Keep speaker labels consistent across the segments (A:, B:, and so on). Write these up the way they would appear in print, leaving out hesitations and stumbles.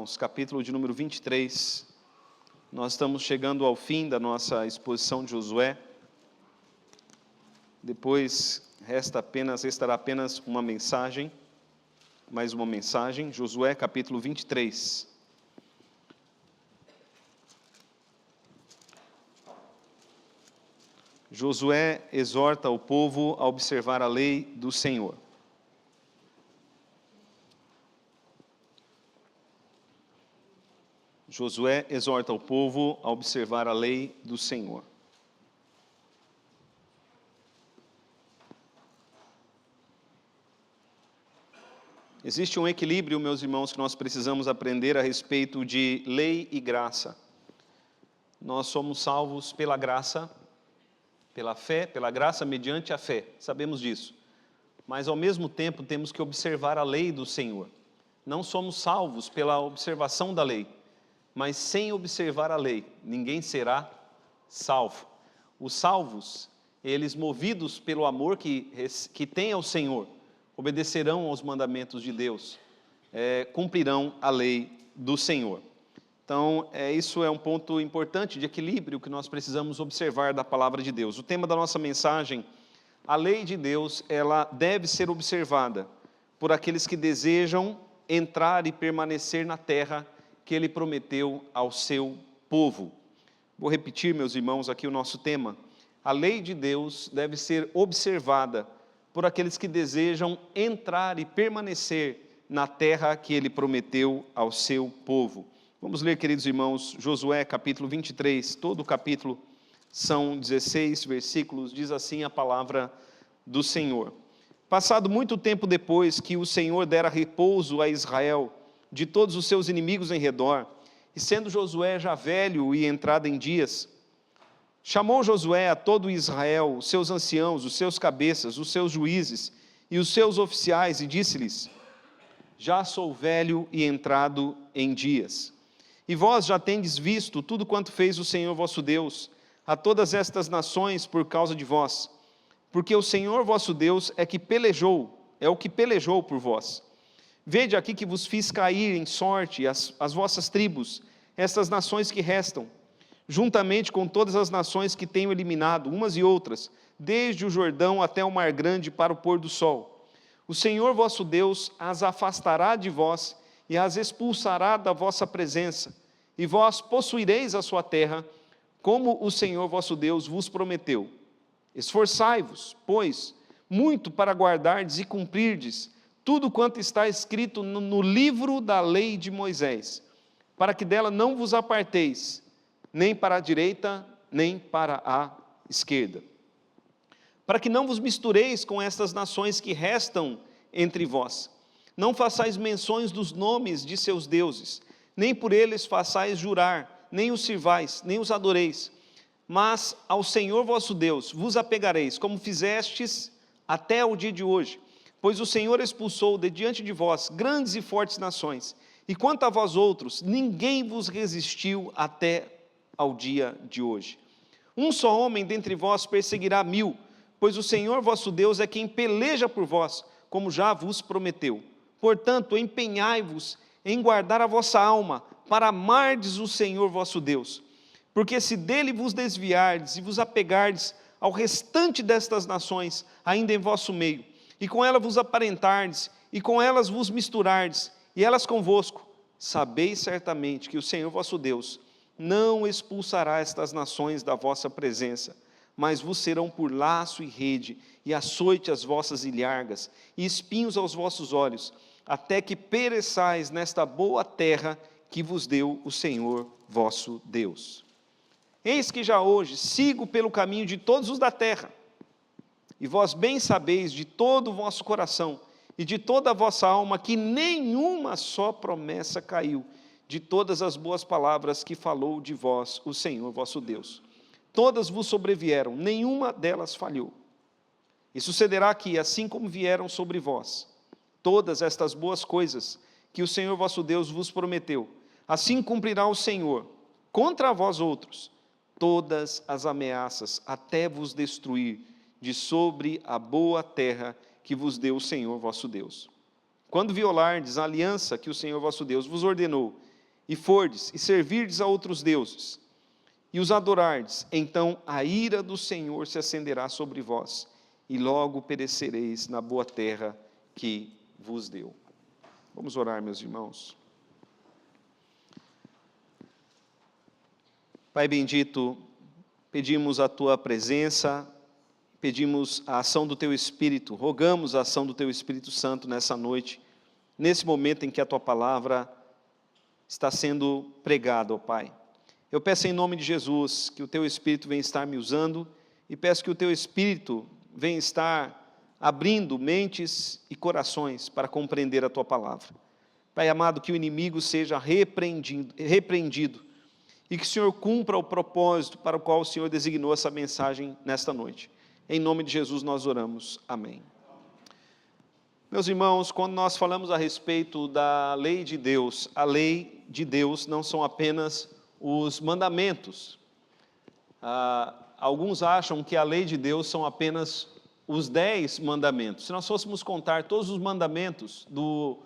A: irmãos, capítulo de número 23. Nós estamos chegando ao fim da nossa exposição de Josué. Depois restará apenas uma mensagem, mais uma mensagem, Josué capítulo 23. Josué exorta o povo a observar a lei do Senhor. Josué exorta o povo a observar a lei do Senhor. Existe um equilíbrio, meus irmãos, que nós precisamos aprender a respeito de lei e graça. Nós somos salvos pela graça, pela fé, pela graça mediante a fé, sabemos disso. Mas ao mesmo tempo temos que observar a lei do Senhor. Não somos salvos pela observação da lei, mas sem observar a lei, ninguém será salvo. Os salvos, eles movidos pelo amor que têm ao Senhor, obedecerão aos mandamentos de Deus, cumprirão a lei do Senhor. Então, isso é um ponto importante de equilíbrio que nós precisamos observar da palavra de Deus. O tema da nossa mensagem, a lei de Deus, ela deve ser observada por aqueles que desejam entrar e permanecer na terra que Ele prometeu ao seu povo. Vou repetir, meus irmãos, aqui o nosso tema. A lei de Deus deve ser observada por aqueles que desejam entrar e permanecer na terra que Ele prometeu ao seu povo. Vamos ler, queridos irmãos, Josué capítulo 23, todo o capítulo são 16 versículos, diz assim a palavra do Senhor. Passado muito tempo depois que o Senhor dera repouso a Israel de todos os seus inimigos em redor, e sendo Josué já velho e entrado em dias, chamou Josué a todo Israel, os seus anciãos, os seus cabeças, os seus juízes e os seus oficiais, e disse-lhes: já sou velho e entrado em dias, e vós já tendes visto tudo quanto fez o Senhor vosso Deus a todas estas nações por causa de vós, porque o Senhor vosso Deus é o que pelejou por vós. Vede aqui que vos fiz cair em sorte as vossas tribos, estas nações que restam, juntamente com todas as nações que tenho eliminado, umas e outras, desde o Jordão até o Mar Grande para o pôr do sol. O Senhor vosso Deus as afastará de vós e as expulsará da vossa presença, e vós possuireis a sua terra, como o Senhor vosso Deus vos prometeu. Esforçai-vos, pois, muito para guardardes e cumprirdes tudo quanto está escrito no livro da lei de Moisés, para que dela não vos aparteis, nem para a direita, nem para a esquerda. Para que não vos mistureis com estas nações que restam entre vós. Não façais menções dos nomes de seus deuses, nem por eles façais jurar, nem os sirvais, nem os adoreis. Mas ao Senhor vosso Deus vos apegareis, como fizestes até o dia de hoje. Pois o Senhor expulsou de diante de vós grandes e fortes nações, e quanto a vós outros, ninguém vos resistiu até ao dia de hoje. Um só homem dentre vós perseguirá 1000, pois o Senhor vosso Deus é quem peleja por vós, como já vos prometeu. Portanto, empenhai-vos em guardar a vossa alma, para amardes o Senhor vosso Deus. Porque se dele vos desviardes e vos apegardes ao restante destas nações, ainda em vosso meio, e com elas vos aparentardes, e com elas vos misturardes, e elas convosco, sabeis certamente que o Senhor vosso Deus não expulsará estas nações da vossa presença, mas vos serão por laço e rede, e açoite as vossas ilhargas, e espinhos aos vossos olhos, até que pereçais nesta boa terra que vos deu o Senhor vosso Deus. Eis que já hoje sigo pelo caminho de todos os da terra, e vós bem sabeis de todo o vosso coração e de toda a vossa alma que nenhuma só promessa caiu de todas as boas palavras que falou de vós o Senhor vosso Deus. Todas vos sobrevieram, nenhuma delas falhou. E sucederá que, assim como vieram sobre vós todas estas boas coisas que o Senhor vosso Deus vos prometeu, assim cumprirá o Senhor contra vós outros todas as ameaças, até vos destruir de sobre a boa terra que vos deu o Senhor vosso Deus. Quando violardes a aliança que o Senhor vosso Deus vos ordenou, e fordes, e servirdes a outros deuses, e os adorardes, então a ira do Senhor se acenderá sobre vós, e logo perecereis na boa terra que vos deu. Vamos orar, meus irmãos. Pai bendito, pedimos a Tua presença, pedimos a ação do Teu Espírito, rogamos a ação do Teu Espírito Santo nessa noite, nesse momento em que a Tua palavra está sendo pregada, ó Pai. Eu peço em nome de Jesus que o Teu Espírito venha estar me usando e peço que o Teu Espírito venha estar abrindo mentes e corações para compreender a Tua palavra. Pai amado, que o inimigo seja repreendido e que o Senhor cumpra o propósito para o qual o Senhor designou essa mensagem nesta noite. Em nome de Jesus nós oramos. Amém. Meus irmãos, quando nós falamos a respeito da lei de Deus, a lei de Deus não são apenas os mandamentos. Alguns acham que a lei de Deus são apenas os 10 mandamentos. Se nós fôssemos contar todos os mandamentos do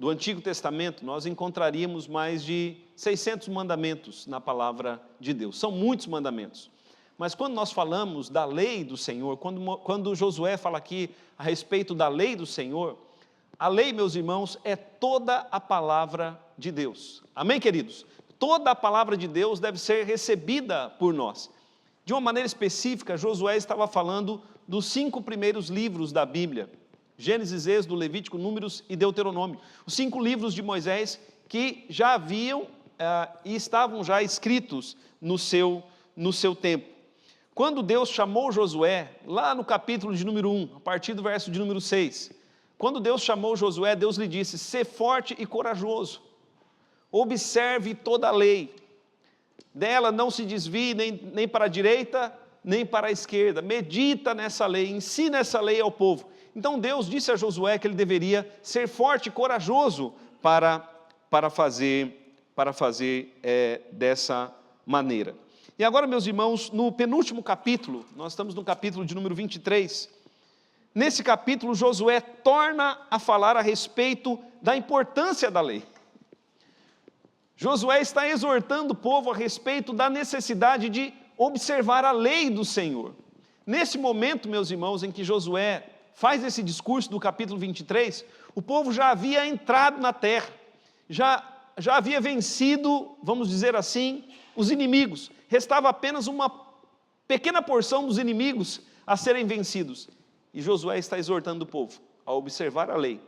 A: Antigo Testamento, nós encontraríamos mais de 600 mandamentos na palavra de Deus. São muitos mandamentos. Mas quando nós falamos da lei do Senhor, quando Josué fala aqui a respeito da lei do Senhor, a lei, meus irmãos, é toda a palavra de Deus. Amém, queridos? Toda a palavra de Deus deve ser recebida por nós. De uma maneira específica, Josué estava falando dos 5 primeiros livros da Bíblia. Gênesis, Êxodo, Levítico, Números e Deuteronômio. Os 5 livros de Moisés que já haviam e estavam já escritos no seu tempo. Quando Deus chamou Josué, lá no capítulo de número 1, a partir do verso de número 6, quando Deus chamou Josué, Deus lhe disse: "Sê forte e corajoso, observe toda a lei, dela não se desvie nem para a direita, nem para a esquerda, medita nessa lei, ensina essa lei ao povo." Então Deus disse a Josué que ele deveria ser forte e corajoso para fazer dessa maneira. E agora, meus irmãos, no penúltimo capítulo, nós estamos no capítulo de número 23, nesse capítulo Josué torna a falar a respeito da importância da lei. Josué está exortando o povo a respeito da necessidade de observar a lei do Senhor. Nesse momento, meus irmãos, em que Josué faz esse discurso do capítulo 23, o povo já havia entrado na terra, já havia vencido, vamos dizer assim, os inimigos. Restava apenas uma pequena porção dos inimigos a serem vencidos. E Josué está exortando o povo a observar a lei,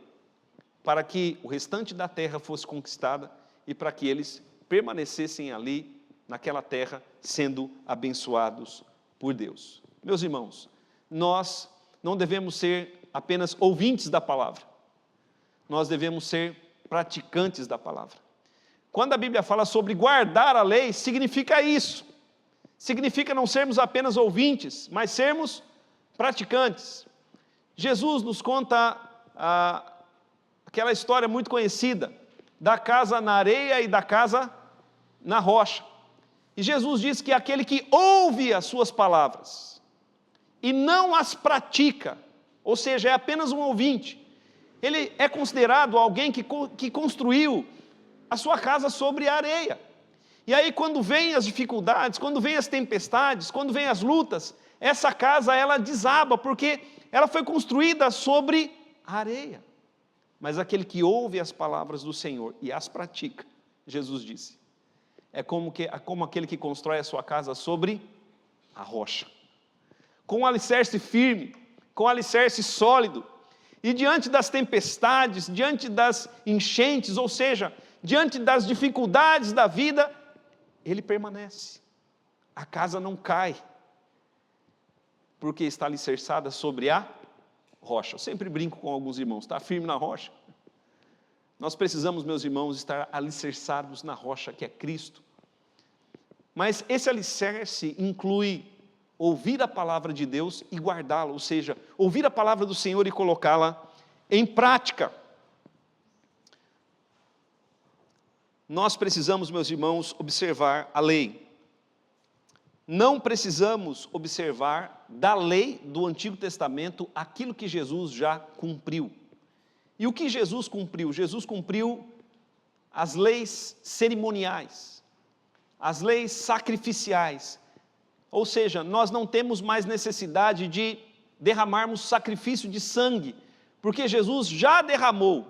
A: para que o restante da terra fosse conquistada e para que eles permanecessem ali, naquela terra, sendo abençoados por Deus. Meus irmãos, nós não devemos ser apenas ouvintes da palavra, nós devemos ser praticantes da palavra. Quando a Bíblia fala sobre guardar a lei, significa isso, significa não sermos apenas ouvintes, mas sermos praticantes. Jesus nos conta aquela história muito conhecida, da casa na areia e da casa na rocha. E Jesus diz que aquele que ouve as suas palavras e não as pratica, ou seja, é apenas um ouvinte, ele é considerado alguém que construiu a sua casa sobre a areia. E aí quando vêm as dificuldades, quando vêm as tempestades, quando vêm as lutas, essa casa ela desaba, porque ela foi construída sobre a areia. Mas aquele que ouve as palavras do Senhor e as pratica, Jesus disse, é como aquele que constrói a sua casa sobre a rocha, com um alicerce firme, com um alicerce sólido, e diante das tempestades, diante das enchentes, ou seja, diante das dificuldades da vida, ele permanece, a casa não cai, porque está alicerçada sobre a rocha. Eu sempre brinco com alguns irmãos, está firme na rocha? Nós precisamos, meus irmãos, estar alicerçados na rocha que é Cristo. Mas esse alicerce inclui ouvir a palavra de Deus e guardá-la, ou seja, ouvir a palavra do Senhor e colocá-la em prática. Nós precisamos, meus irmãos, observar a lei. Não precisamos observar da lei do Antigo Testamento aquilo que Jesus já cumpriu. E o que Jesus cumpriu? Jesus cumpriu as leis cerimoniais, as leis sacrificiais. Ou seja, nós não temos mais necessidade de derramarmos sacrifício de sangue, porque Jesus já derramou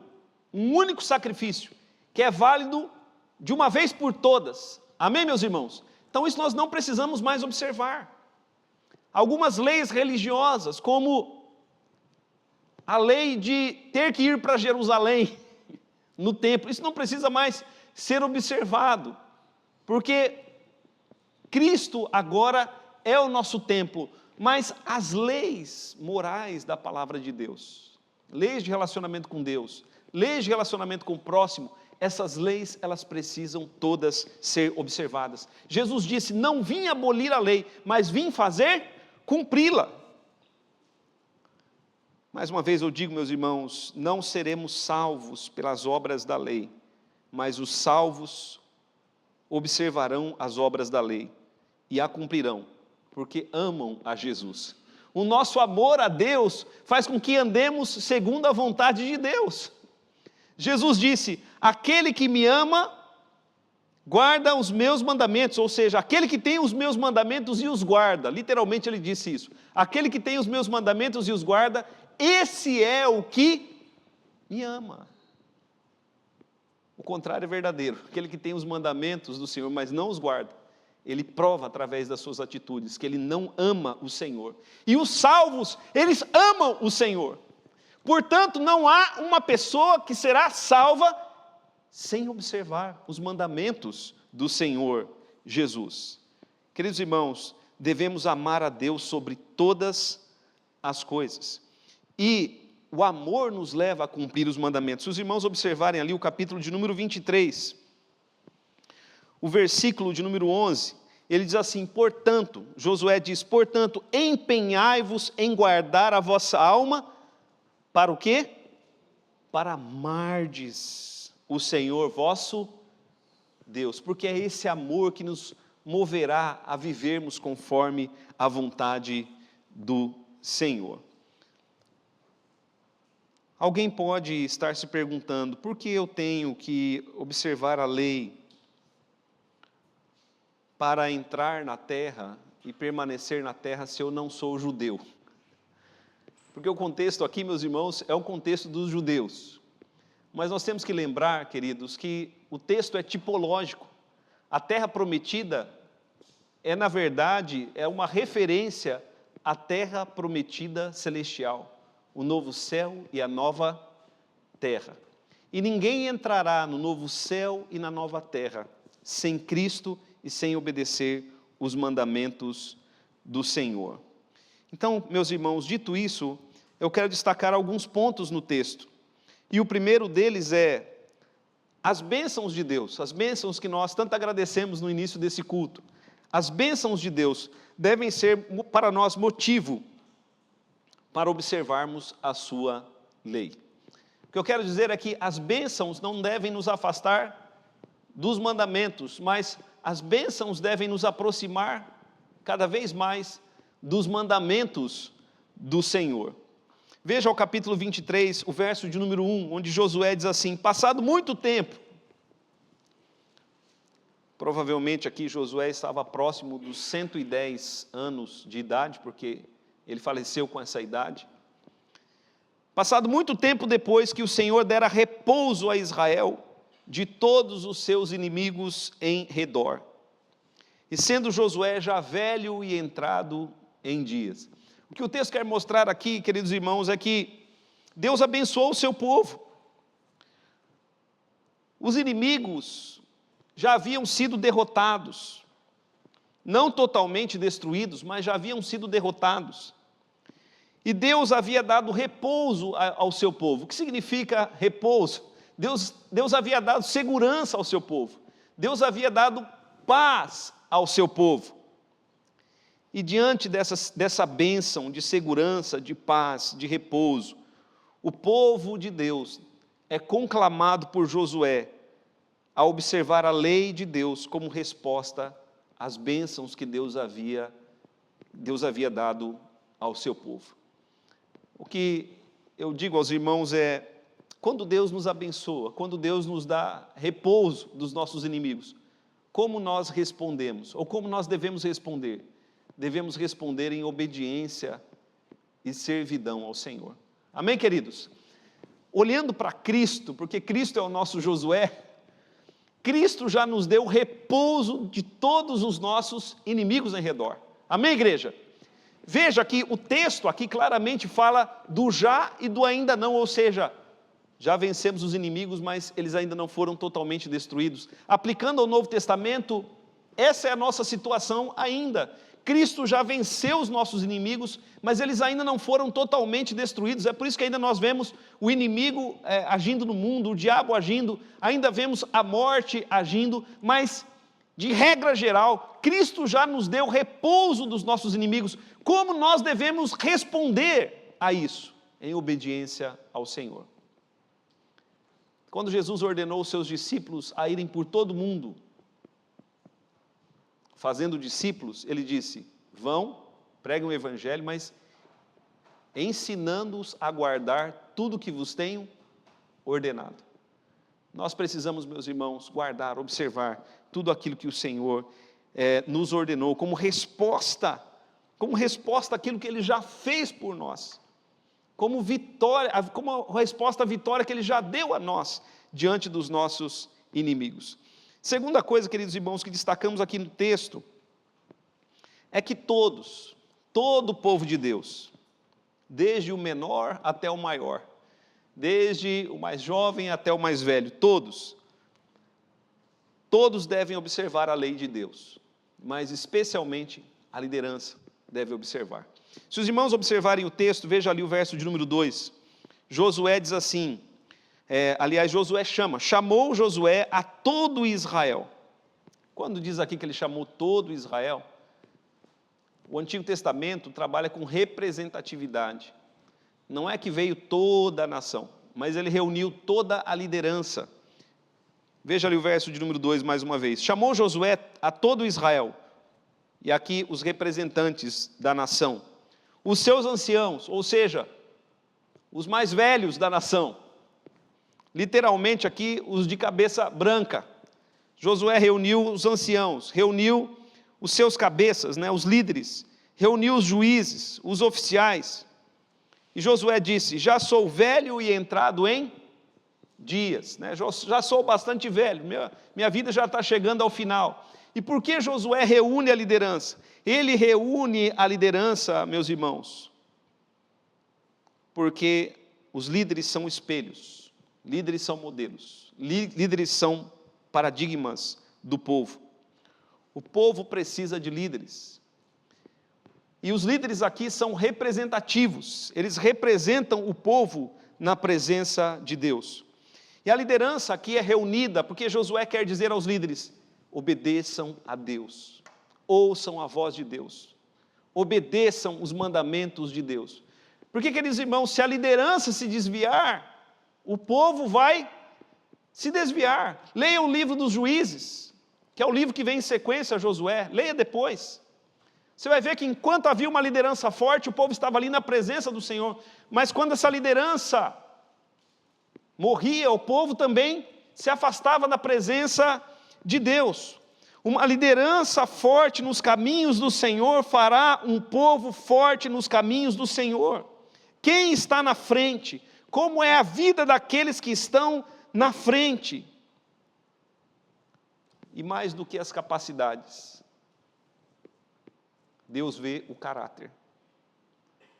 A: um único sacrifício, que é válido de uma vez por todas. Amém, meus irmãos? Então isso nós não precisamos mais observar. Algumas leis religiosas, como a lei de ter que ir para Jerusalém, no templo, isso não precisa mais ser observado, porque Cristo agora é o nosso templo, mas as leis morais da palavra de Deus, leis de relacionamento com Deus, leis de relacionamento com o próximo, essas leis, elas precisam todas ser observadas. Jesus disse, não vim abolir a lei, mas vim fazer cumpri-la. Mais uma vez eu digo, meus irmãos, não seremos salvos pelas obras da lei, mas os salvos observarão as obras da lei e a cumprirão, porque amam a Jesus. O nosso amor a Deus faz com que andemos segundo a vontade de Deus. Jesus disse, aquele que me ama, guarda os meus mandamentos, ou seja, aquele que tem os meus mandamentos e os guarda, literalmente ele disse isso, aquele que tem os meus mandamentos e os guarda, esse é o que me ama. O contrário é verdadeiro, aquele que tem os mandamentos do Senhor, mas não os guarda, ele prova através das suas atitudes que ele não ama o Senhor. E os salvos, eles amam o Senhor. Portanto, não há uma pessoa que será salva sem observar os mandamentos do Senhor Jesus. Queridos irmãos, devemos amar a Deus sobre todas as coisas. E o amor nos leva a cumprir os mandamentos. Se os irmãos observarem ali o capítulo de número 23, o versículo de número 11, ele diz assim, portanto, Josué diz, portanto, empenhai-vos em guardar a vossa alma, para o quê? Para amardes o Senhor vosso Deus, porque é esse amor que nos moverá a vivermos conforme a vontade do Senhor. Alguém pode estar se perguntando, por que eu tenho que observar a lei para entrar na terra e permanecer na terra se eu não sou judeu? Porque o contexto aqui, meus irmãos, é o contexto dos judeus. Mas nós temos que lembrar, queridos, que o texto é tipológico. A terra prometida na verdade, é uma referência à terra prometida celestial, o novo céu e a nova terra. E ninguém entrará no novo céu e na nova terra sem Cristo e sem obedecer os mandamentos do Senhor. Então, meus irmãos, dito isso, eu quero destacar alguns pontos no texto. E o primeiro deles é as bênçãos de Deus, as bênçãos que nós tanto agradecemos no início desse culto. As bênçãos de Deus devem ser para nós motivo para observarmos a sua lei. O que eu quero dizer é que as bênçãos não devem nos afastar dos mandamentos, mas as bênçãos devem nos aproximar cada vez mais dos mandamentos do Senhor. Veja o capítulo 23, o verso de número 1, onde Josué diz assim, passado muito tempo, provavelmente aqui Josué estava próximo dos 110 anos de idade, porque ele faleceu com essa idade. Passado muito tempo depois que o Senhor dera repouso a Israel de todos os seus inimigos em redor, e sendo Josué já velho e entrado em dias. O que o texto quer mostrar aqui, queridos irmãos, é que Deus abençoou o seu povo. Os inimigos já haviam sido derrotados, não totalmente destruídos, mas já haviam sido derrotados. E Deus havia dado repouso ao seu povo. O que significa repouso? Deus havia dado segurança ao seu povo. Deus havia dado paz ao seu povo. E diante dessa bênção de segurança, de paz, de repouso, o povo de Deus é conclamado por Josué a observar a lei de Deus como resposta às bênçãos que Deus havia dado ao seu povo. O que eu digo aos irmãos é, Quando Deus nos abençoa, quando Deus nos dá repouso dos nossos inimigos, como nós respondemos? Ou como nós devemos responder? Devemos responder em obediência e servidão ao Senhor. Amém, queridos? Olhando para Cristo, porque Cristo é o nosso Josué, Cristo já nos deu repouso de todos os nossos inimigos em redor. Amém, igreja? Veja que o texto aqui claramente fala do já e do ainda não, ou seja, já vencemos os inimigos, mas eles ainda não foram totalmente destruídos. Aplicando ao Novo Testamento, essa é a nossa situação ainda. Cristo já venceu os nossos inimigos, mas eles ainda não foram totalmente destruídos. É por isso que ainda nós vemos o inimigo agindo no mundo, o diabo agindo, ainda vemos a morte agindo, mas de regra geral, Cristo já nos deu repouso dos nossos inimigos. Como nós devemos responder a isso? Em obediência ao Senhor. Quando Jesus ordenou os seus discípulos a irem por todo o mundo, fazendo discípulos, ele disse, vão, preguem o evangelho, mas ensinando-os a guardar tudo o que vos tenho ordenado. Nós precisamos, meus irmãos, guardar, observar tudo aquilo que o Senhor nos ordenou, como resposta àquilo que Ele já fez por nós, como vitória, como resposta à vitória que Ele já deu a nós, diante dos nossos inimigos. Segunda coisa, queridos irmãos, que destacamos aqui no texto, é que todo o povo de Deus, desde o menor até o maior, desde o mais jovem até o mais velho, todos devem observar a lei de Deus, mas especialmente a liderança deve observar. Se os irmãos observarem o texto, veja ali o verso de número 2, Josué diz assim, Josué chamou Josué a todo Israel. Quando diz aqui que ele chamou todo Israel, o Antigo Testamento trabalha com representatividade. Não é que veio toda a nação, mas ele reuniu toda a liderança. Veja ali o verso de número 2 mais uma vez. Chamou Josué a todo Israel, e aqui os representantes da nação, os seus anciãos, ou seja, os mais velhos da nação, literalmente aqui os de cabeça branca. Josué reuniu os anciãos, reuniu os seus cabeças, os líderes, reuniu os juízes, os oficiais, e Josué disse, já sou velho e entrado em dias, já sou bastante velho, minha vida já está chegando ao final. E por que Josué reúne a liderança? Ele reúne a liderança, meus irmãos, porque os líderes são espelhos, líderes são modelos, líderes são paradigmas do povo. O povo precisa de líderes. E os líderes aqui são representativos, eles representam o povo na presença de Deus. E a liderança aqui é reunida, porque Josué quer dizer aos líderes, obedeçam a Deus, ouçam a voz de Deus, obedeçam os mandamentos de Deus. Porque, queridos irmãos, se a liderança se desviar, o povo vai se desviar. Leia o livro dos Juízes, que é o livro que vem em sequência a Josué, leia depois. Você vai ver que enquanto havia uma liderança forte, o povo estava ali na presença do Senhor, mas quando essa liderança morria, o povo também se afastava da presença de Deus. Uma liderança forte nos caminhos do Senhor fará um povo forte nos caminhos do Senhor. Quem está na frente? Como é a vida daqueles que estão na frente? E mais do que as capacidades, Deus vê o caráter.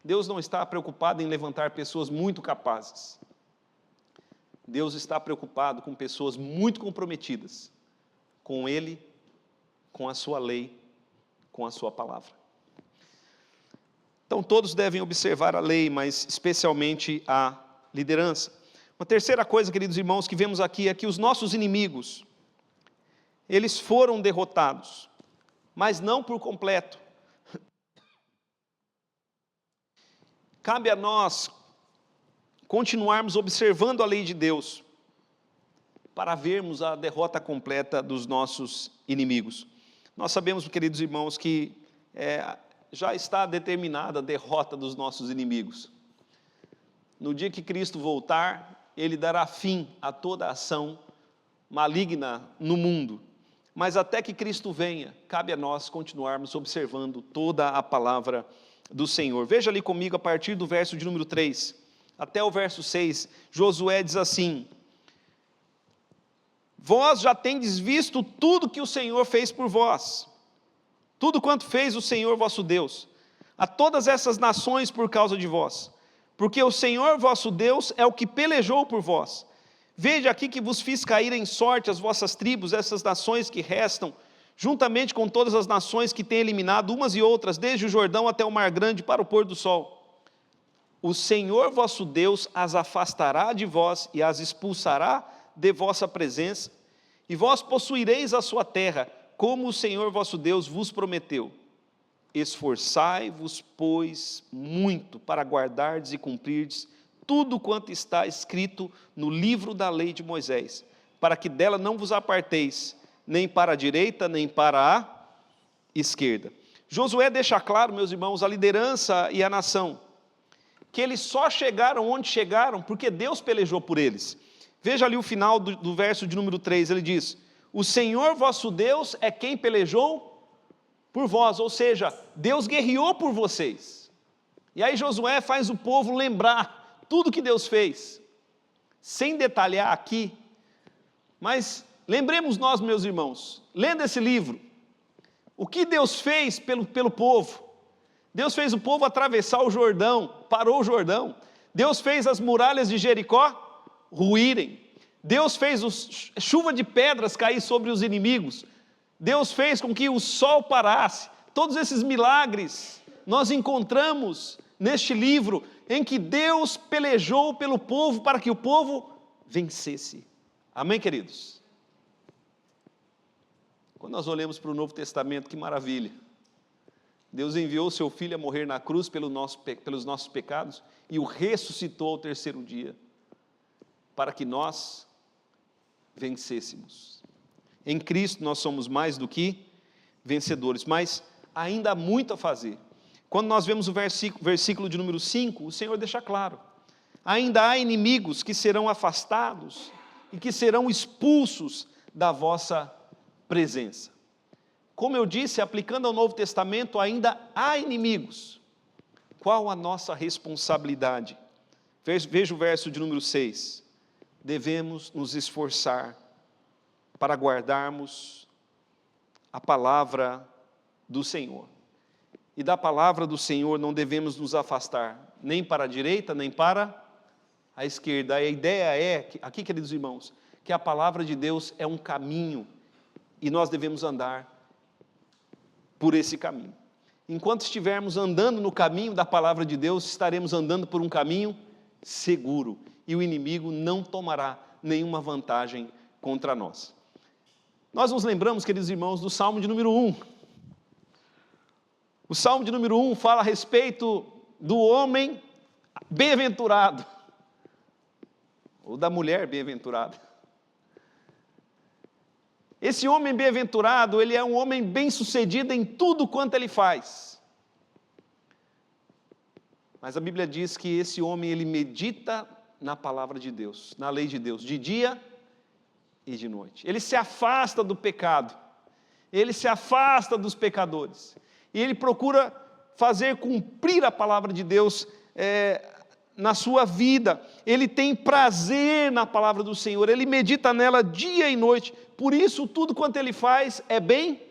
A: Deus não está preocupado em levantar pessoas muito capazes. Deus está preocupado com pessoas muito comprometidas com Ele, com a sua lei, com a sua palavra. Então todos devem observar a lei, mas especialmente a liderança. Uma terceira coisa, queridos irmãos, que vemos aqui é que os nossos inimigos, eles foram derrotados, mas não por completo. Cabe a nós continuarmos observando a lei de Deus, para vermos a derrota completa dos nossos inimigos. Nós sabemos, queridos irmãos, que já está determinada a derrota dos nossos inimigos. No dia que Cristo voltar, Ele dará fim a toda ação maligna no mundo. Mas até que Cristo venha, cabe a nós continuarmos observando toda a palavra do Senhor. Veja ali comigo a partir do verso de número 3 até o verso 6, Josué diz assim: vós já tendes visto tudo que o Senhor fez por vós, tudo quanto fez o Senhor vosso Deus, a todas essas nações por causa de vós, porque o Senhor vosso Deus é o que pelejou por vós. Veja aqui que vos fiz cair em sorte as vossas tribos, essas nações que restam, juntamente com todas as nações que têm eliminado umas e outras, desde o Jordão até o Mar Grande para o pôr do sol. O Senhor vosso Deus as afastará de vós e as expulsará de vossa presença, e vós possuireis a sua terra, como o Senhor vosso Deus vos prometeu. Esforçai-vos, pois, muito para guardardes e cumprirdes tudo quanto está escrito no livro da lei de Moisés, para que dela não vos aparteis, nem para a direita, nem para a esquerda. Josué deixa claro, meus irmãos, a liderança e a nação, que eles só chegaram onde chegaram porque Deus pelejou por eles. Veja ali o final do verso de número 3, ele diz: o Senhor vosso Deus é quem pelejou por vós, ou seja, Deus guerreou por vocês. E aí Josué faz o povo lembrar tudo que Deus fez, sem detalhar aqui, mas lembremos nós, meus irmãos, lendo esse livro, o que Deus fez pelo povo. Deus fez o povo atravessar o Jordão, parou o Jordão. Deus fez as muralhas de Jericó ruírem. Deus fez chuva de pedras cair sobre os inimigos. Deus fez com que o sol parasse. Todos esses milagres nós encontramos neste livro, em que Deus pelejou pelo povo para que o povo vencesse. Amém, queridos? Quando nós olhamos para o Novo Testamento, que maravilha. Deus enviou o seu Filho a morrer na cruz pelos nossos pecados e o ressuscitou ao terceiro dia, para que nós vencêssemos. Em Cristo nós somos mais do que vencedores, mas ainda há muito a fazer. Quando nós vemos o versículo de número 5, o Senhor deixa claro: ainda há inimigos que serão afastados e que serão expulsos da vossa presença. Como eu disse, aplicando ao Novo Testamento, ainda há inimigos. Qual a nossa responsabilidade? Veja o verso de número 6. Devemos nos esforçar para guardarmos a palavra do Senhor. E da palavra do Senhor não devemos nos afastar, nem para a direita, nem para a esquerda. A ideia é, aqui, queridos irmãos, que a palavra de Deus é um caminho, e nós devemos andar por esse caminho. Enquanto estivermos andando no caminho da palavra de Deus, estaremos andando por um caminho seguro, e o inimigo não tomará nenhuma vantagem contra nós. Nós nos lembramos, queridos irmãos, do Salmo de número 1. O Salmo de número 1 fala a respeito do homem bem-aventurado, ou da mulher bem-aventurada. Esse homem bem-aventurado, ele é um homem bem-sucedido em tudo quanto ele faz. Mas a Bíblia diz que esse homem, ele medita na palavra de Deus, na lei de Deus, de dia e de noite. Ele se afasta do pecado, ele se afasta dos pecadores, e ele procura fazer cumprir a palavra de Deus na sua vida. Ele tem prazer na palavra do Senhor, ele medita nela dia e noite. Por isso, tudo quanto ele faz é bem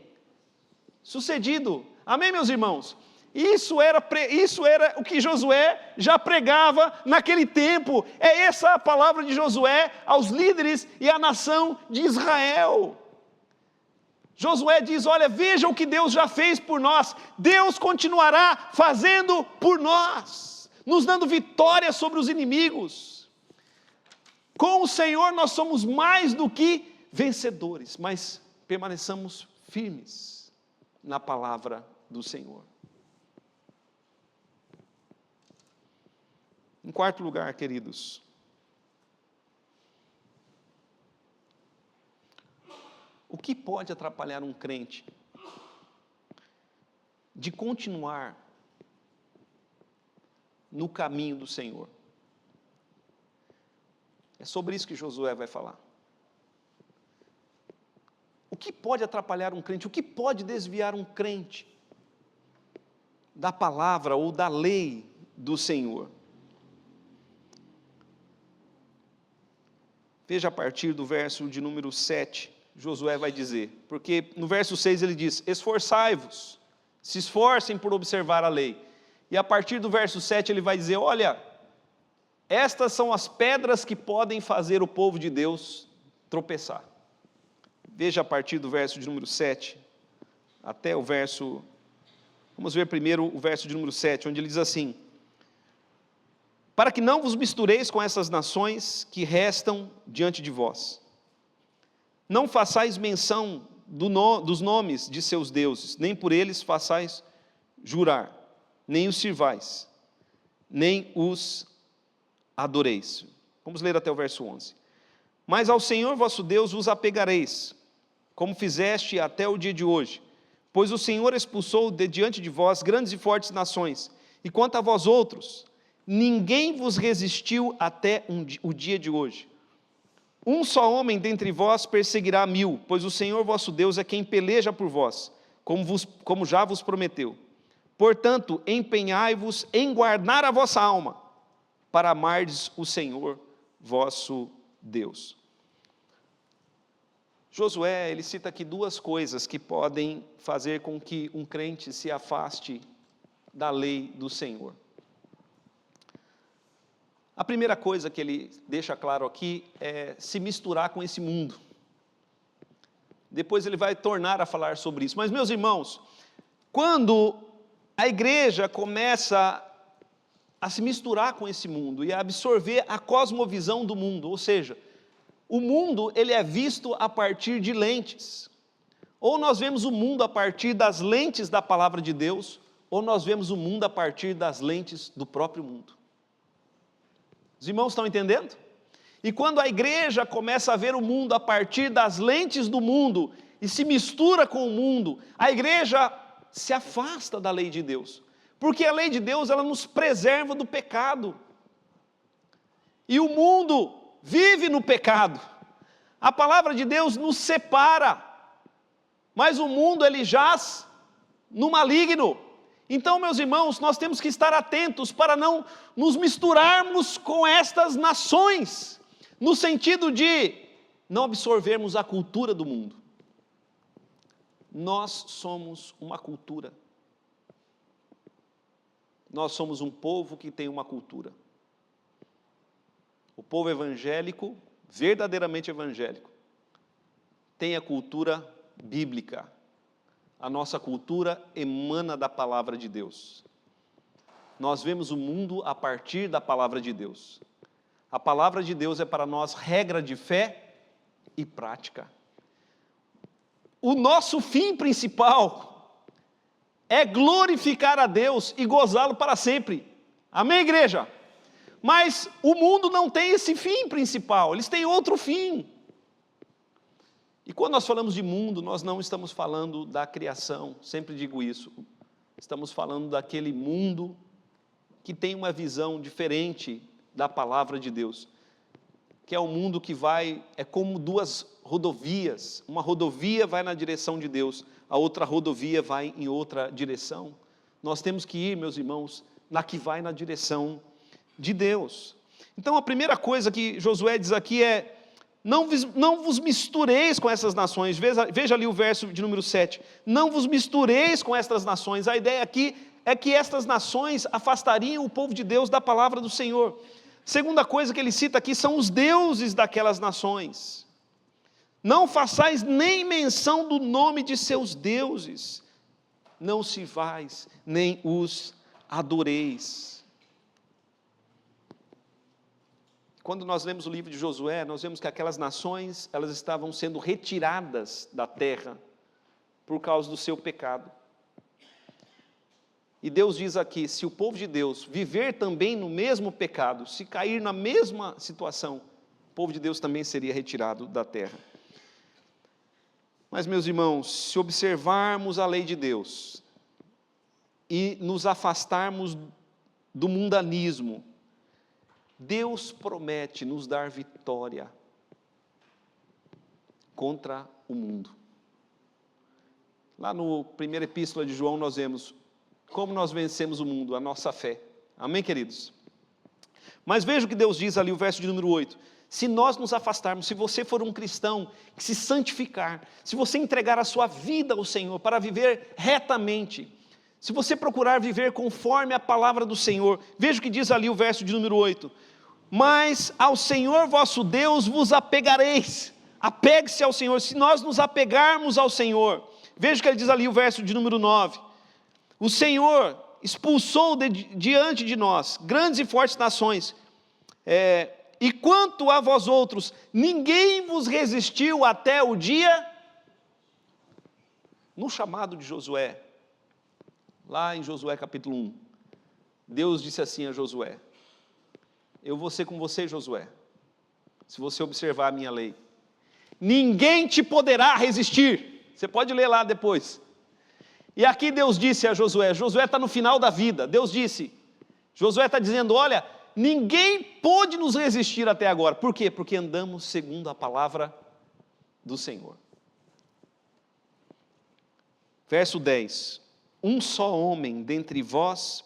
A: sucedido. Amém, meus irmãos? Isso era o que Josué já pregava naquele tempo. É essa a palavra de Josué aos líderes e à nação de Israel. Josué diz: olha, veja o que Deus já fez por nós. Deus continuará fazendo por nós, nos dando vitória sobre os inimigos. Com o Senhor nós somos mais do que vencedores, mas permaneçamos firmes na palavra do Senhor. Em quarto lugar, queridos, o que pode atrapalhar um crente de continuar no caminho do Senhor? É sobre isso que Josué vai falar. O que pode atrapalhar um crente? O que pode desviar um crente da palavra ou da lei do Senhor? Veja a partir do verso de número 7, Josué vai dizer, porque no verso 6 ele diz, esforçai-vos, se esforcem por observar a lei. E a partir do verso 7 ele vai dizer, olha, estas são as pedras que podem fazer o povo de Deus tropeçar. Veja a partir do verso de número 7, até o verso, vamos ver primeiro o verso de número 7, onde ele diz assim, para que não vos mistureis com essas nações que restam diante de vós. Não façais menção dos nomes de seus deuses, nem por eles façais jurar, nem os sirvais, nem os adoreis. Vamos ler até o verso 11. Mas ao Senhor vosso Deus vos apegareis, como fizeste até o dia de hoje, pois o Senhor expulsou de diante de vós grandes e fortes nações, e quanto a vós outros, ninguém vos resistiu até o dia de hoje. Um só homem dentre vós perseguirá 1000, pois o Senhor vosso Deus é quem peleja por vós, como já vos prometeu. Portanto, empenhai-vos em guardar a vossa alma, para amardes o Senhor vosso Deus. Josué, ele cita aqui duas coisas que podem fazer com que um crente se afaste da lei do Senhor. A primeira coisa que ele deixa claro aqui é se misturar com esse mundo. Depois ele vai tornar a falar sobre isso. Mas, meus irmãos, quando a igreja começa a se misturar com esse mundo e a absorver a cosmovisão do mundo, ou seja, o mundo ele é visto a partir de lentes. Ou nós vemos o mundo a partir das lentes da palavra de Deus, ou nós vemos o mundo a partir das lentes do próprio mundo. Os irmãos estão entendendo? E quando a igreja começa a ver o mundo a partir das lentes do mundo e se mistura com o mundo, a igreja se afasta da lei de Deus. Porque a lei de Deus, ela nos preserva do pecado. E o mundo vive no pecado. A palavra de Deus nos separa. Mas o mundo, ele jaz no maligno. Então, meus irmãos, nós temos que estar atentos para não nos misturarmos com estas nações, no sentido de não absorvermos a cultura do mundo. Nós somos uma cultura. Nós somos um povo que tem uma cultura. O povo evangélico, verdadeiramente evangélico, tem a cultura bíblica. A nossa cultura emana da palavra de Deus. Nós vemos o mundo a partir da palavra de Deus. A palavra de Deus é para nós regra de fé e prática. O nosso fim principal é glorificar a Deus e gozá-lo para sempre. Amém, igreja? Mas o mundo não tem esse fim principal, eles têm outro fim. E quando nós falamos de mundo, nós não estamos falando da criação, sempre digo isso. Estamos falando daquele mundo que tem uma visão diferente da palavra de Deus. Que é um mundo que é como duas rodovias. Uma rodovia vai na direção de Deus, a outra rodovia vai em outra direção. Nós temos que ir, meus irmãos, na que vai na direção de Deus. Então a primeira coisa que Josué diz aqui é, não vos mistureis com essas nações. Veja ali o verso de número 7. Não vos mistureis com estas nações. A ideia aqui é que estas nações afastariam o povo de Deus da palavra do Senhor. Segunda coisa que ele cita aqui são os deuses daquelas nações. Não façais nem menção do nome de seus deuses. Não sirvais, nem os adoreis. Quando nós lemos o livro de Josué, nós vemos que aquelas nações, elas estavam sendo retiradas da terra por causa do seu pecado. E Deus diz aqui, se o povo de Deus viver também no mesmo pecado, se cair na mesma situação, o povo de Deus também seria retirado da terra. Mas, meus irmãos, se observarmos a lei de Deus e nos afastarmos do mundanismo, Deus promete nos dar vitória contra o mundo. Lá no primeira epístola de João nós vemos como nós vencemos o mundo, a nossa fé. Amém, queridos? Mas veja o que Deus diz ali, o verso de número 8. Se nós nos afastarmos, se você for um cristão que se santificar, se você entregar a sua vida ao Senhor para viver retamente, se você procurar viver conforme a palavra do Senhor, veja o que diz ali o verso de número 8. Mas ao Senhor vosso Deus vos apegareis. Apegue-se ao Senhor. Se nós nos apegarmos ao Senhor, veja o que ele diz ali o verso de número 9. O Senhor expulsou diante de nós grandes e fortes nações, e quanto a vós outros, ninguém vos resistiu até o dia, no chamado de Josué, lá em Josué capítulo 1, Deus disse assim a Josué: eu vou ser com você, Josué, se você observar a minha lei, ninguém te poderá resistir. Você pode ler lá depois. E aqui Deus disse a Josué, Josué está no final da vida, Deus disse, Josué está dizendo, olha, ninguém pôde nos resistir até agora. Por quê? Porque andamos segundo a palavra do Senhor. Verso 10, um só homem dentre vós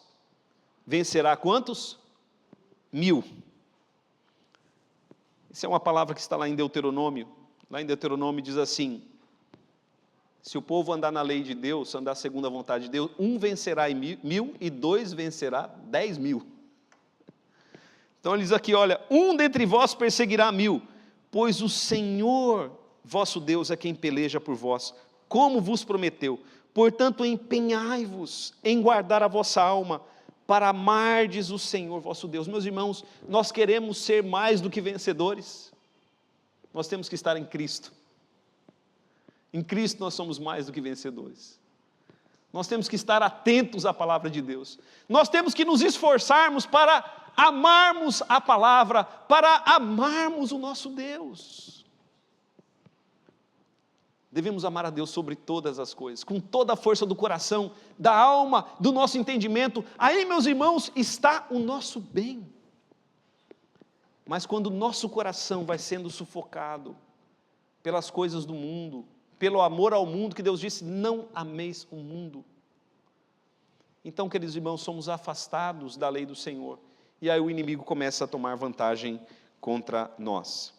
A: vencerá quantos? 1000. Essa é uma palavra que está lá em Deuteronômio. Lá em Deuteronômio diz assim, se o povo andar na lei de Deus, andar segundo a vontade de Deus, um vencerá em 1000 e 2 vencerá 10.000. Então ele diz aqui, olha, um dentre vós perseguirá 1000, pois o Senhor vosso Deus é quem peleja por vós, como vos prometeu. Portanto, empenhai-vos em guardar a vossa alma, para amardes o Senhor vosso Deus. Meus irmãos, nós queremos ser mais do que vencedores, nós temos que estar em Cristo. Em Cristo nós somos mais do que vencedores. Nós temos que estar atentos à palavra de Deus. Nós temos que nos esforçarmos para amarmos a palavra, para amarmos o nosso Deus. Devemos amar a Deus sobre todas as coisas, com toda a força do coração, da alma, do nosso entendimento. Aí, meus irmãos, está o nosso bem. Mas quando o nosso coração vai sendo sufocado pelas coisas do mundo, pelo amor ao mundo, que Deus disse, não ameis o mundo. Então, queridos irmãos, somos afastados da lei do Senhor, e aí o inimigo começa a tomar vantagem contra nós.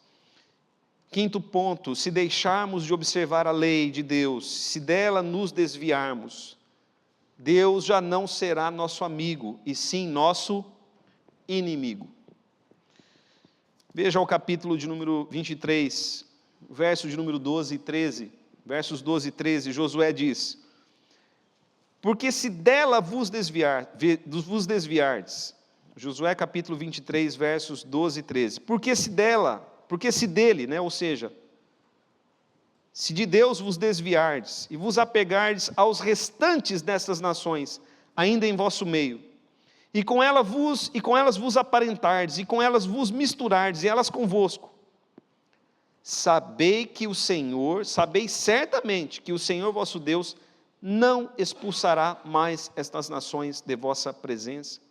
A: Quinto ponto, se deixarmos de observar a lei de Deus, se dela nos desviarmos, Deus já não será nosso amigo, e sim nosso inimigo. Veja o capítulo de número 23, versos de número 12 e 13, versos 12 e 13, Josué diz, porque se dela vos desviardes, Josué capítulo 23, versos 12 e 13, porque se dele, ou seja, se de Deus vos desviardes e vos apegardes aos restantes destas nações, ainda em vosso meio, e com elas vos aparentardes, e com elas vos misturardes, e elas convosco, sabei certamente que o Senhor vosso Deus não expulsará mais estas nações de vossa presença,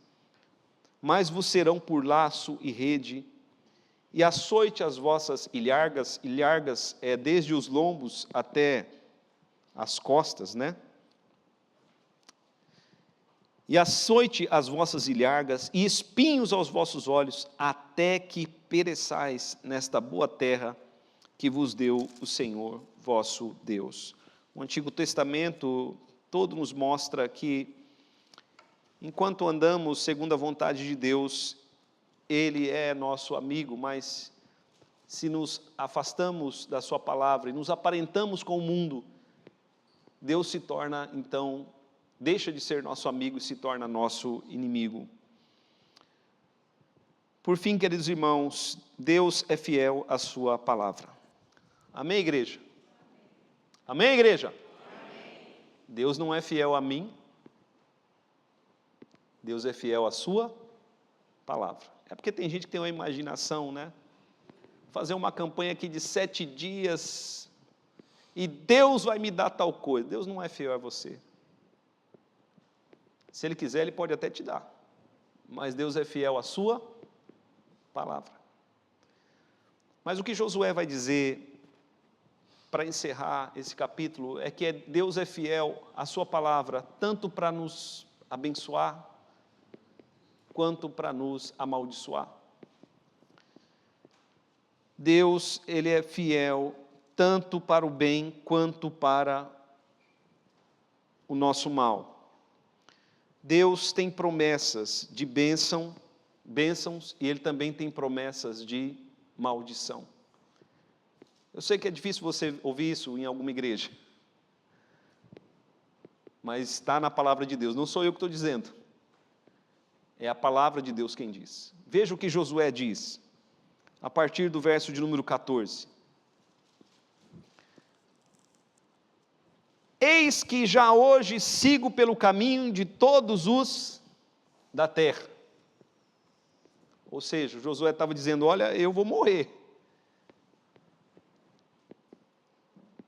A: mas vos serão por laço e rede, e açoite as vossas ilhargas é desde os lombos até as costas, E açoite as vossas ilhargas, e espinhos aos vossos olhos, até que pereçais nesta boa terra que vos deu o Senhor vosso Deus. O Antigo Testamento todo nos mostra que, enquanto andamos segundo a vontade de Deus, Ele é nosso amigo, mas se nos afastamos da sua palavra e nos aparentamos com o mundo, Deus se torna, então, deixa de ser nosso amigo e se torna nosso inimigo. Por fim, queridos irmãos, Deus é fiel à sua palavra. Amém, igreja? Amém, igreja? Amém. Deus não é fiel a mim, Deus é fiel à sua palavra. É porque tem gente que tem uma imaginação, Fazer uma campanha aqui de 7 dias e Deus vai me dar tal coisa. Deus não é fiel a você. Se Ele quiser, Ele pode até te dar. Mas Deus é fiel à sua palavra. Mas o que Josué vai dizer, para encerrar esse capítulo, é que Deus é fiel à sua palavra, tanto para nos abençoar, quanto para nos amaldiçoar. Deus, Ele é fiel tanto para o bem, quanto para o nosso mal. Deus tem promessas de bênçãos, e Ele também tem promessas de maldição. Eu sei que é difícil você ouvir isso em alguma igreja, mas está na palavra de Deus, não sou eu que estou dizendo, é a palavra de Deus quem diz. Veja o que Josué diz, a partir do verso de número 14. Eis que já hoje sigo pelo caminho de todos os da terra. Ou seja, Josué estava dizendo, olha, eu vou morrer.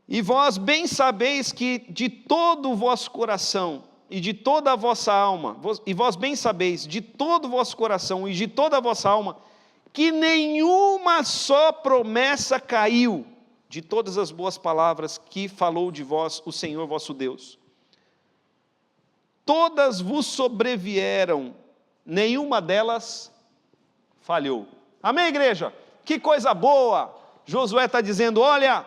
A: E vós bem sabeis que de todo o vosso coração e de toda a vossa alma, e vós bem sabeis de todo o vosso coração e de toda a vossa alma, que nenhuma só promessa caiu de todas as boas palavras que falou de vós o Senhor vosso Deus. Todas vos sobrevieram, nenhuma delas falhou. Amém, igreja? Que coisa boa! Josué está dizendo, olha,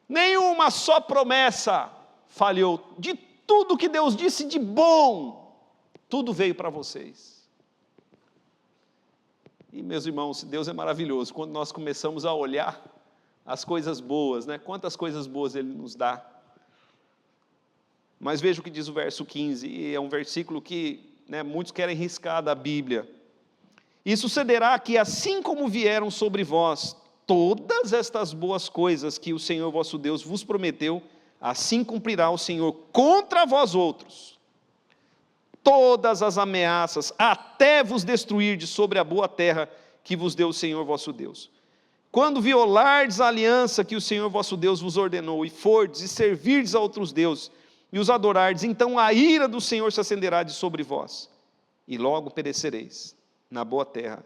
A: nenhuma só promessa falhou. De tudo que Deus disse de bom, tudo veio para vocês. E meus irmãos, Deus é maravilhoso, quando nós começamos a olhar as coisas boas, né? Quantas coisas boas Ele nos dá. Mas veja o que diz o verso 15, e é um versículo que, né, muitos querem riscar da Bíblia. E sucederá que assim como vieram sobre vós todas estas boas coisas que o Senhor vosso Deus vos prometeu, assim cumprirá o Senhor contra vós outros todas as ameaças, até vos destruir de sobre a boa terra que vos deu o Senhor vosso Deus. Quando violardes a aliança que o Senhor vosso Deus vos ordenou, e fordes e servirdes a outros deuses, e os adorardes, então a ira do Senhor se acenderá de sobre vós, e logo perecereis na boa terra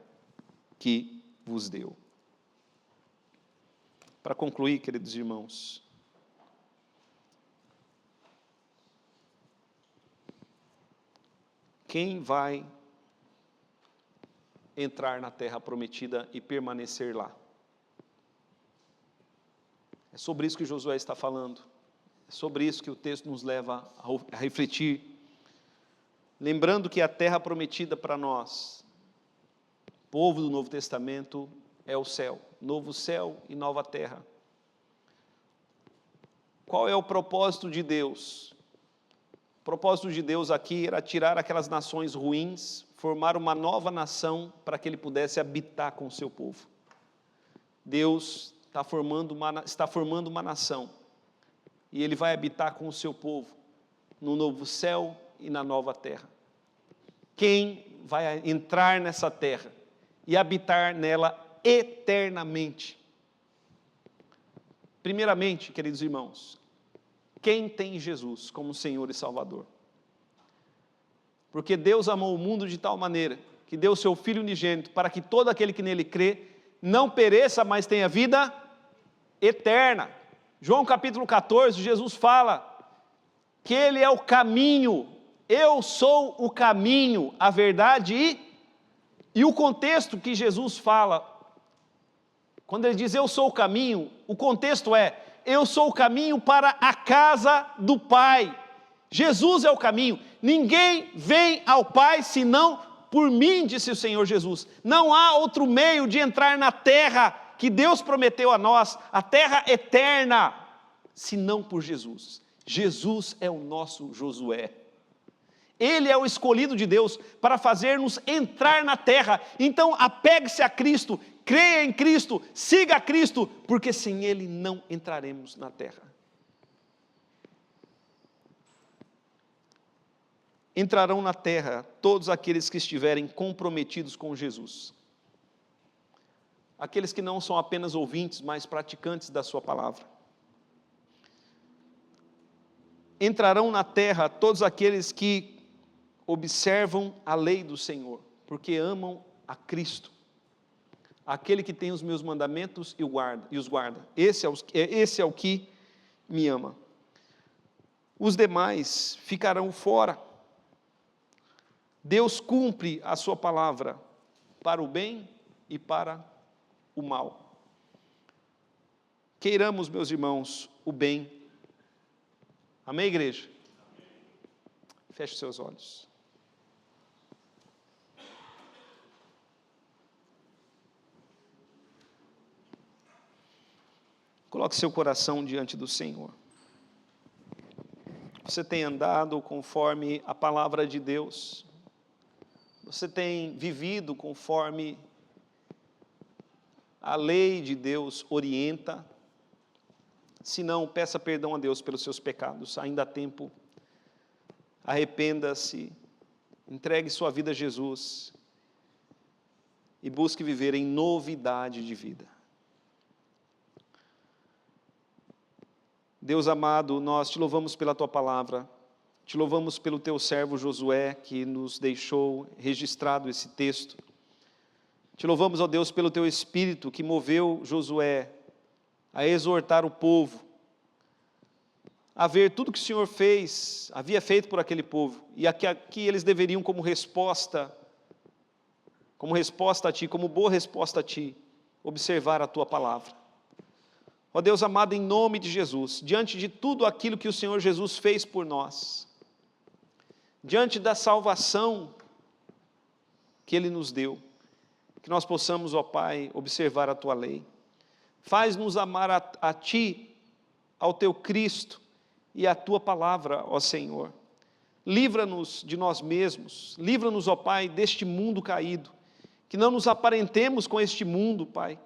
A: que vos deu. Para concluir, queridos irmãos, quem vai entrar na terra prometida e permanecer lá? É sobre isso que Josué está falando, é sobre isso que o texto nos leva a refletir, lembrando que a terra prometida para nós, povo do Novo Testamento, é o céu, novo céu e nova terra. Qual é o propósito de Deus? O propósito de Deus aqui era tirar aquelas nações ruins, formar uma nova nação para que Ele pudesse habitar com o seu povo. Deus está formando uma nação, e Ele vai habitar com o seu povo, no novo céu e na nova terra. Quem vai entrar nessa terra e habitar nela eternamente? Primeiramente, queridos irmãos, quem tem Jesus como Senhor e Salvador? Porque Deus amou o mundo de tal maneira, que deu o seu Filho unigênito, para que todo aquele que nele crê, não pereça, mas tenha vida eterna. João capítulo 14, Jesus fala que Ele é o caminho, eu sou o caminho, a verdade e o contexto que Jesus fala, quando Ele diz eu sou o caminho, o contexto é, eu sou o caminho para a casa do Pai. Jesus é o caminho, ninguém vem ao Pai senão por mim, disse o Senhor Jesus. Não há outro meio de entrar na terra que Deus prometeu a nós, a terra eterna, senão por Jesus. Jesus é o nosso Josué. Ele é o escolhido de Deus para fazer-nos entrar na terra. Então apegue-se a Cristo, creia em Cristo, siga a Cristo, porque sem Ele não entraremos na terra. Entrarão na terra todos aqueles que estiverem comprometidos com Jesus. Aqueles que não são apenas ouvintes, mas praticantes da sua palavra. Entrarão na terra todos aqueles que observam a lei do Senhor, porque amam a Cristo. aquele que tem os meus mandamentos e os guarda. Esse é o que me ama. Os demais ficarão fora. Deus cumpre a sua palavra para o bem e para o mal. Queiramos, meus irmãos, o bem. Amém, igreja? Feche seus olhos. Coloque seu coração diante do Senhor. Você tem andado conforme a palavra de Deus? Você tem vivido conforme a lei de Deus orienta? Se não, peça perdão a Deus pelos seus pecados, ainda há tempo. Arrependa-se, entregue sua vida a Jesus e busque viver em novidade de vida. Deus amado, nós te louvamos pela tua palavra, te louvamos pelo teu servo Josué, que nos deixou registrado esse texto. Te louvamos, ó Deus, pelo teu Espírito, que moveu Josué a exortar o povo, a ver tudo que o Senhor havia feito por aquele povo, e aqui eles deveriam, como resposta a ti, como boa resposta a ti, observar a tua palavra. Ó Deus amado, em nome de Jesus, diante de tudo aquilo que o Senhor Jesus fez por nós, diante da salvação que Ele nos deu, que nós possamos, ó Pai, observar a Tua lei. Faz-nos amar a Ti, ao Teu Cristo e a Tua palavra, ó Senhor. Livra-nos de nós mesmos, livra-nos, ó Pai, deste mundo caído, que não nos aparentemos com este mundo, Pai,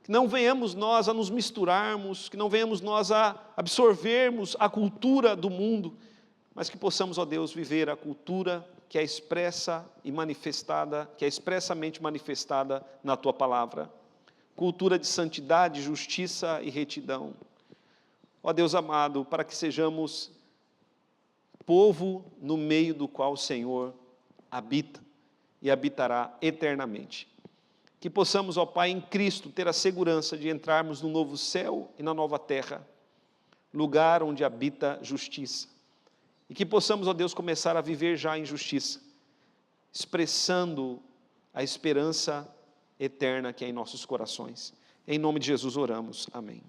A: que não venhamos nós a nos misturarmos, que não venhamos nós a absorvermos a cultura do mundo, mas que possamos, ó Deus, viver a cultura que é expressa e manifestada, que é expressamente manifestada na Tua palavra. Cultura de santidade, justiça e retidão. Ó Deus amado, para que sejamos povo no meio do qual o Senhor habita e habitará eternamente. Que possamos, ó Pai, em Cristo ter a segurança de entrarmos no novo céu e na nova terra, lugar onde habita justiça. E que possamos, ó Deus, começar a viver já em justiça, expressando a esperança eterna que é em nossos corações. Em nome de Jesus oramos. Amém.